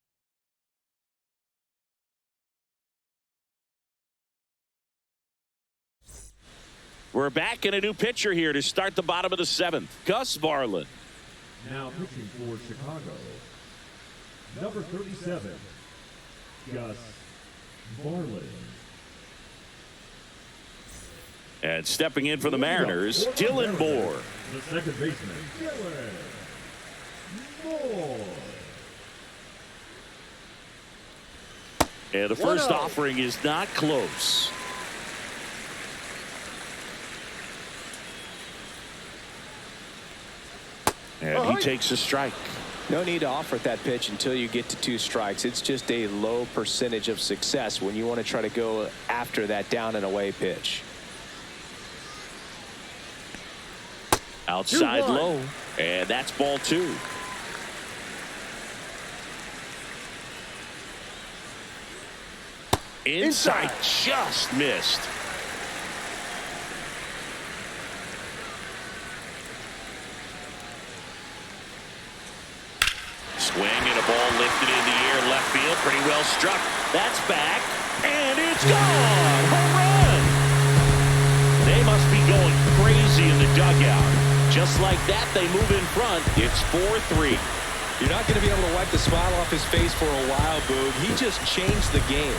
We're back in a new pitcher here to start the bottom of the 7th. Gus Varland. Now pitching for Chicago, number 37, Gus Varland. And stepping in for the Mariners, Dylan Moore. The second baseman, Dylan Moore. And the first offering is not close. And he takes a strike. No need to offer at that pitch until you get to 2 strikes. It's just a low percentage of success when you want to try to go after that down and away pitch. Outside low. And that's ball 2. Inside just missed. Swing and a ball lifted in the air, left field, pretty well struck. That's back, and it's gone. Home run. They must be going crazy in the dugout. Just like that, they move in front. It's 4-3. You're not going to be able to wipe the smile off his face for a while, Boog. He just changed the game.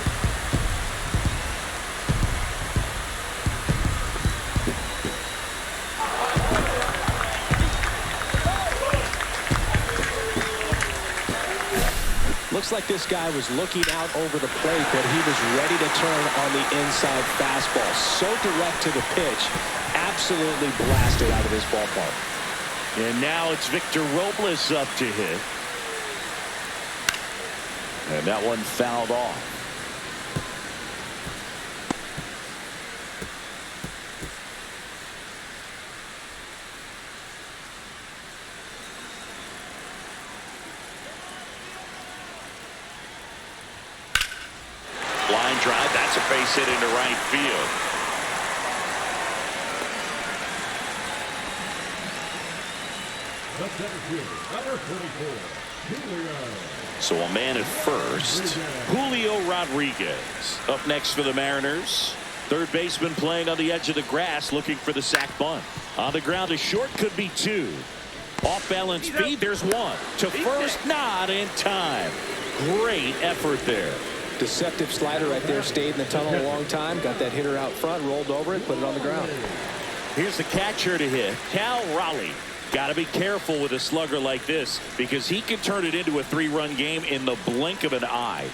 Looks like this guy was looking out over the plate, but he was ready to turn on the inside fastball. So direct to the pitch, absolutely blasted out of this ballpark. And now it's Victor Robles up to hit. And that one fouled off. Line drive, that's a base hit into right field. The center fielder, number 44, Julio. So a man at first, Julio Rodriguez. Up next for the Mariners. Third baseman playing on the edge of the grass, looking for the sac bunt. On the ground, a short could be 2. Off balance speed, there's 1. To first, not in time. Great effort there. Deceptive slider right there, stayed in the tunnel a long time, got that hitter out front, rolled over it, put it on the ground. Here's the catcher to hit, Cal Raleigh. Got to be careful with a slugger like this because he can turn it into a 3-run game in the blink of an eye.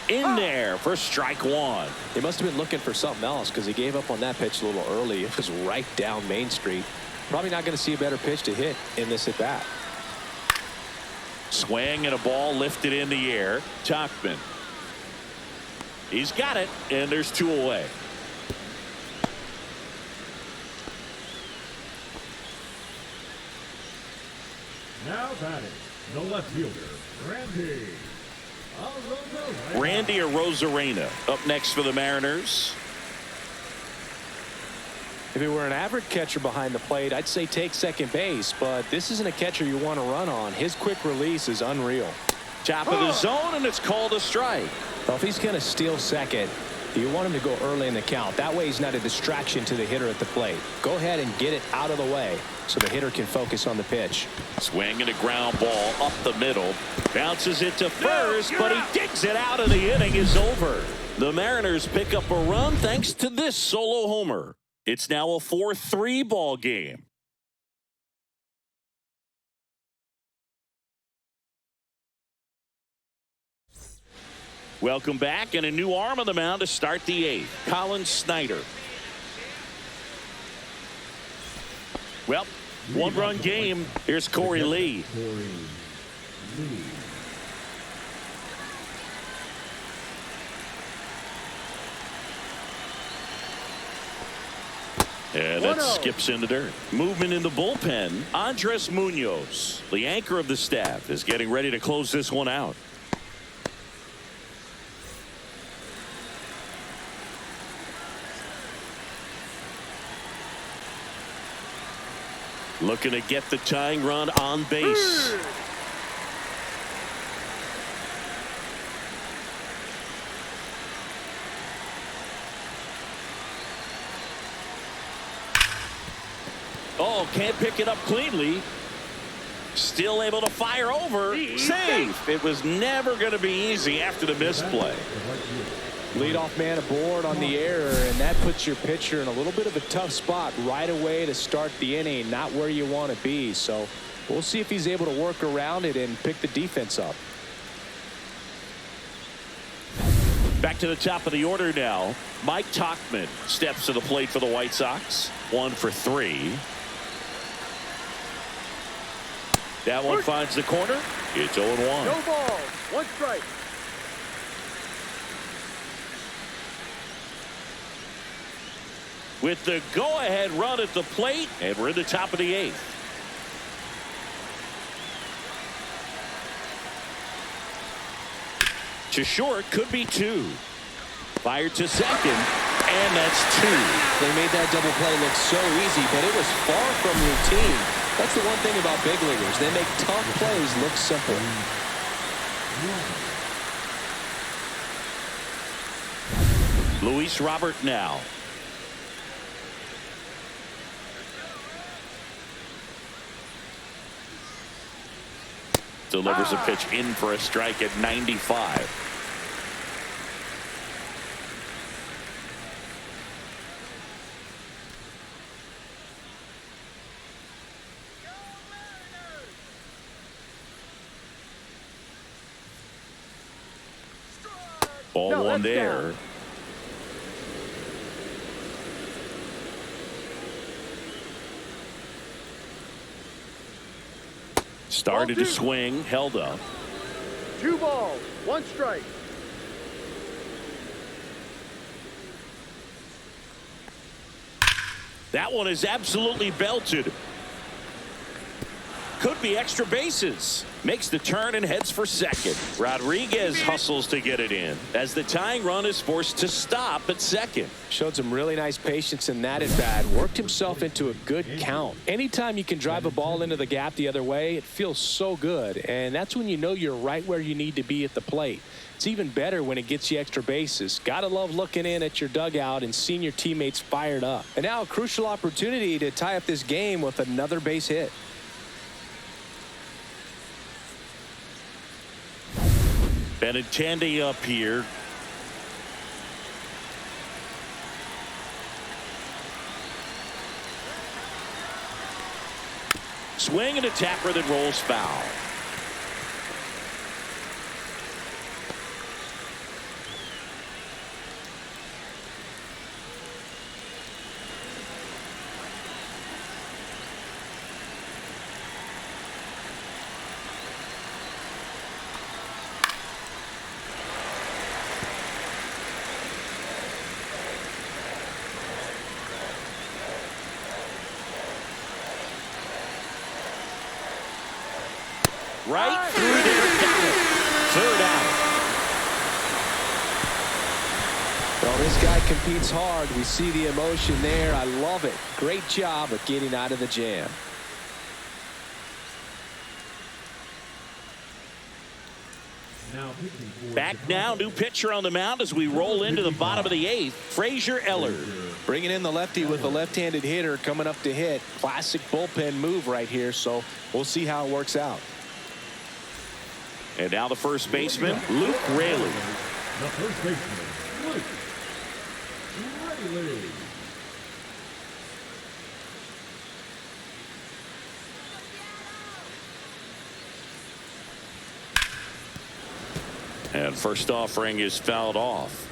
In there for strike 1. He must have been looking for something else because he gave up on that pitch a little early. It was right down Main Street. Probably not going to see a better pitch to hit in this at bat. Swing and a ball lifted in the air. Tauchman. He's got it, and there's 2 away. Now batting, the left fielder, Randy Arozarena up next for the Mariners. If he were an average catcher behind the plate, I'd say take second base, but this isn't a catcher you want to run on. His quick release is unreal. Top of the zone, and it's called a strike. Well, if he's going to steal second, you want him to go early in the count. That way he's not a distraction to the hitter at the plate. Go ahead and get it out of the way so the hitter can focus on the pitch. Swing and a ground ball up the middle. Bounces it to first, but he digs it out, and the inning is over. The Mariners pick up a run thanks to this solo homer. It's now a 4-3 ball game. Welcome back, and a new arm on the mound to start the 8th. Colin Snyder. Well, 1-run game. Here's Corey Lee. And that skips in the dirt. Movement in the bullpen. Andres Munoz, the anchor of the staff, is getting ready to close this one out. Looking to get the tying run on base. Oh, can't pick it up cleanly. Still able to fire over. Safe. It was never going to be easy after the misplay. Leadoff man aboard on the error, and that puts your pitcher in a little bit of a tough spot right away to start the inning. Not where you want to be. So we'll see if he's able to work around it and pick the defense up. Back to the top of the order now. Mike Tauchman steps to the plate for the White Sox. 1 for 3. That one finds the corner. It's 0-1. No ball. 1 strike. With the go-ahead run at the plate, and we're in the top of the 8th. To short, could be 2. Fired to second, and that's 2. They made that double play look so easy, but it was far from routine. That's the one thing about big leaguers. They make tough plays look simple. Luis Robert now. Delivers a pitch in for a strike at 95. Ball 1 there. Down. Started to swing, held up. 2 balls, 1 strike. That one is absolutely belted. Could be extra bases. Makes the turn and heads for second. Rodriguez hustles to get it in as the tying run is forced to stop at second. Showed some really nice patience in that at bat. Worked himself into a good count. Anytime you can drive a ball into the gap the other way, it feels so good. And that's when you know you're right where you need to be at the plate. It's even better when it gets you extra bases. Gotta love looking in at your dugout and seeing your teammates fired up. And now a crucial opportunity to tie up this game with another base hit. Benintendi up here. Swing and a tapper that rolls foul. Right through there, got it. 3rd out. Well, this guy competes hard. We see the emotion there. I love it. Great job of getting out of the jam. Back now, new pitcher on the mound as we roll into the bottom of the 8th. Frazier Eller. Bringing in the lefty with a left-handed hitter coming up to hit. Classic bullpen move right here, so we'll see how it works out. And now the first baseman, Luke Raley. The first baseman, Luke Raley. And first offering is fouled off.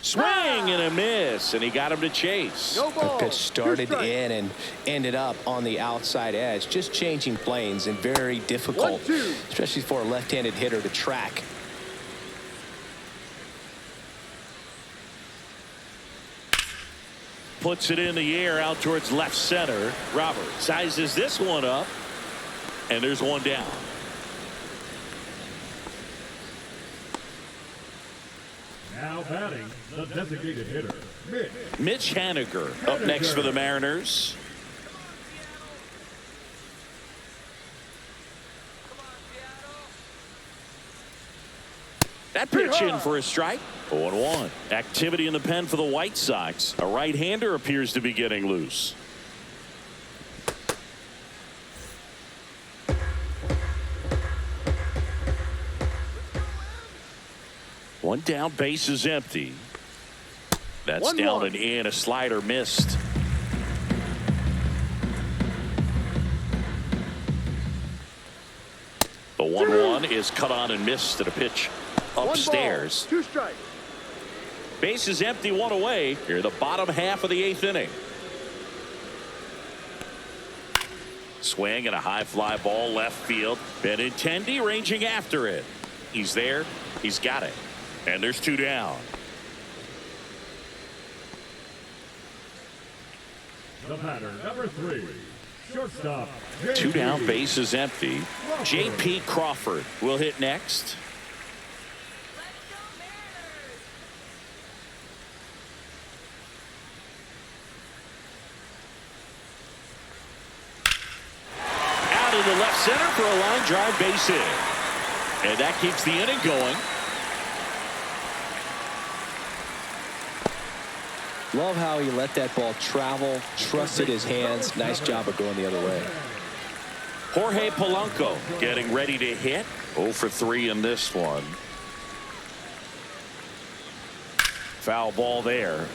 Swing and a miss, and he got him to chase. No ball. The pitch started in and ended up on the outside edge. Just changing planes and very difficult, 1-2. especially for a left-handed hitter to track. Puts it in the air out towards left center. Robert sizes this one up, and there's one down. Now batting, the designated hitter, Mitch Haniger up next for the Mariners. That pitch in for a strike. 0-1. Activity in the pen for the White Sox. A right-hander appears to be getting loose. One down, base is empty. That's down and in. A slider missed. The 1-1 is cut on and missed at a pitch upstairs. 2 strikes. Base is empty, 1 away. Here, the bottom half of the 8th inning. Swing and a high fly ball left field. Benintendi ranging after it. He's there. He's got it. And there's 2 down. The batter, number 3, shortstop. 2 down, base is empty. J.P. Crawford will hit next. Out in the left center for a line drive, base hit. And that keeps the inning going. Love how he let that ball travel, trusted his hands. Nice job of going the other way. Jorge Polanco getting ready to hit. 0 for 3 in this one. Foul ball there.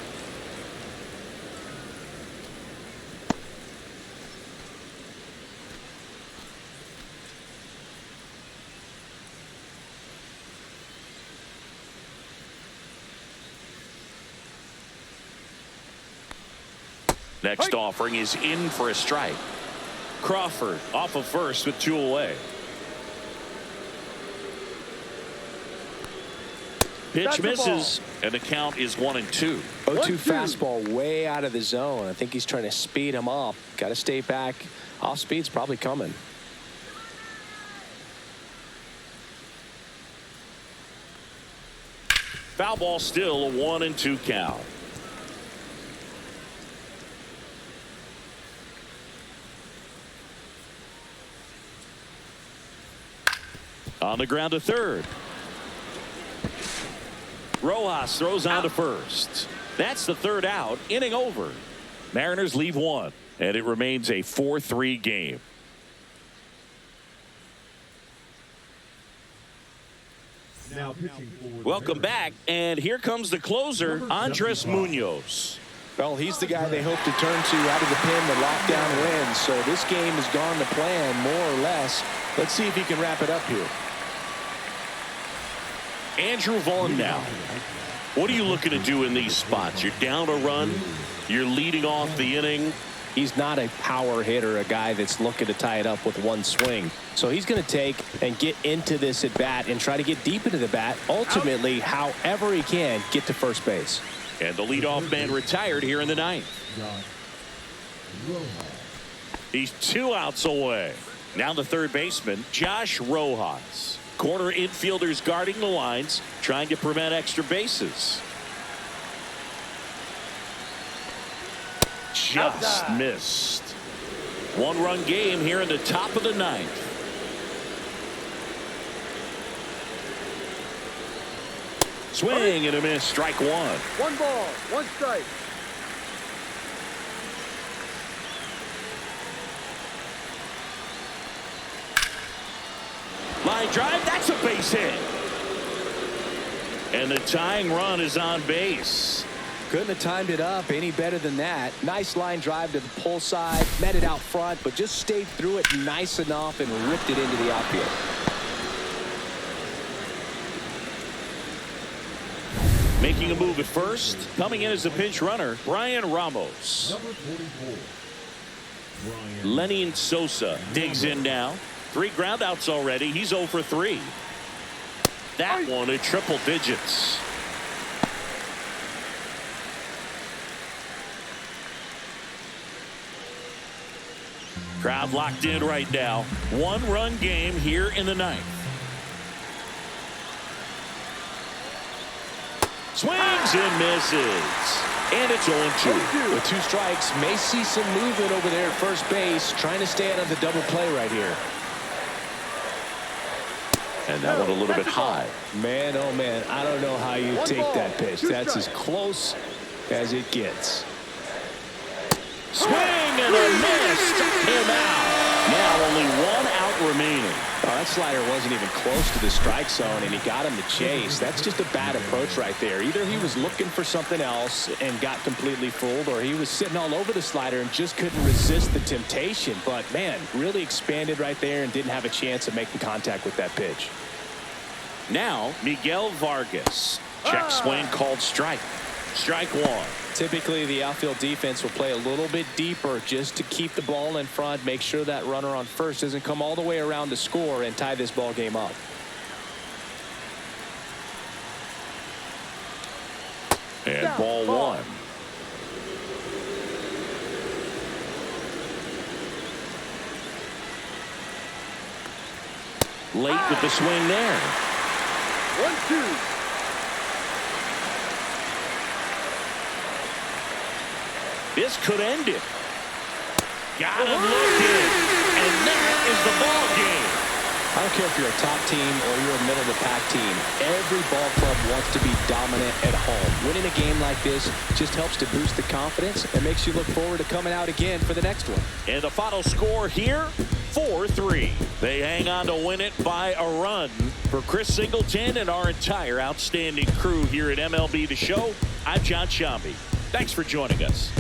Next offering is in for a strike. Crawford off of first with 2 away. Pitch misses, and the count is 1-2. 0-2 fastball way out of the zone. I think he's trying to speed him up. Got to stay back. Off speed's probably coming. Foul ball still, a 1-2 count. On the ground to third. Rojas throws on to first. That's the 3rd out. Inning over. Mariners leave 1, and it remains a 4-3 game. Now pitching for Welcome back, and here comes the closer, Andres Munoz. Well, he's the guy they hope to turn to out of the pen to lock down wins. So this game has gone to plan, more or less. Let's see if he can wrap it up here. Andrew Vaughn now. What are you looking to do in these spots? You're down a run. You're leading off the inning. He's not a power hitter, a guy that's looking to tie it up with 1 swing. So he's going to take and get into this at bat and try to get deep into the bat. Ultimately, however he can, get to first base. And the leadoff man retired here in the 9th. He's 2 outs away. Now the third baseman, Josh Rojas. Corner infielders guarding the lines, trying to prevent extra bases. Just missed. 1-run game here in the top of the 9th. Swing and a miss. Strike 1. 1 ball, 1 strike. Line drive, that's a base hit. And the tying run is on base. Couldn't have timed it up any better than that. Nice line drive to the pull side, met it out front, but just stayed through it nice enough and ripped it into the outfield. Making a move at first, coming in as the pinch runner, Brian Ramos. number 44, Lenny Sosa digs in now. 3 groundouts already. He's 0 for 3. That one at triple digits. Crowd locked in right now. 1-run game here in the 9th. Swings and misses. And it's 0-2. With 2 strikes, may see some movement over there at first base, trying to stay out of the double play right here. And that one a little bit high. Man, oh man, I don't know how you take that pitch. That's as close as it gets. Swing and a miss. Took him out. Now only 1 out remaining. Oh, that slider wasn't even close to the strike zone, and he got him to chase. That's just a bad approach right there. Either he was looking for something else and got completely fooled, or he was sitting all over the slider and just couldn't resist the temptation. But, man, really expanded right there and didn't have a chance of making contact with that pitch. Now, Miguel Vargas. Check swing called strike. Strike 1. Typically, the outfield defense will play a little bit deeper just to keep the ball in front, make sure that runner on first doesn't come all the way around to score and tie this ball game up. And ball 1. Late with the swing there. 1-2. This could end it. Got him looking. And that is the ball game. I don't care if you're a top team or you're a middle-of-the-pack team. Every ball club wants to be dominant at home. Winning a game like this just helps to boost the confidence and makes you look forward to coming out again for the next one. And the final score here, 4-3. They hang on to win it by a run. For Chris Singleton and our entire outstanding crew here at MLB The Show, I'm John Shambi. Thanks for joining us.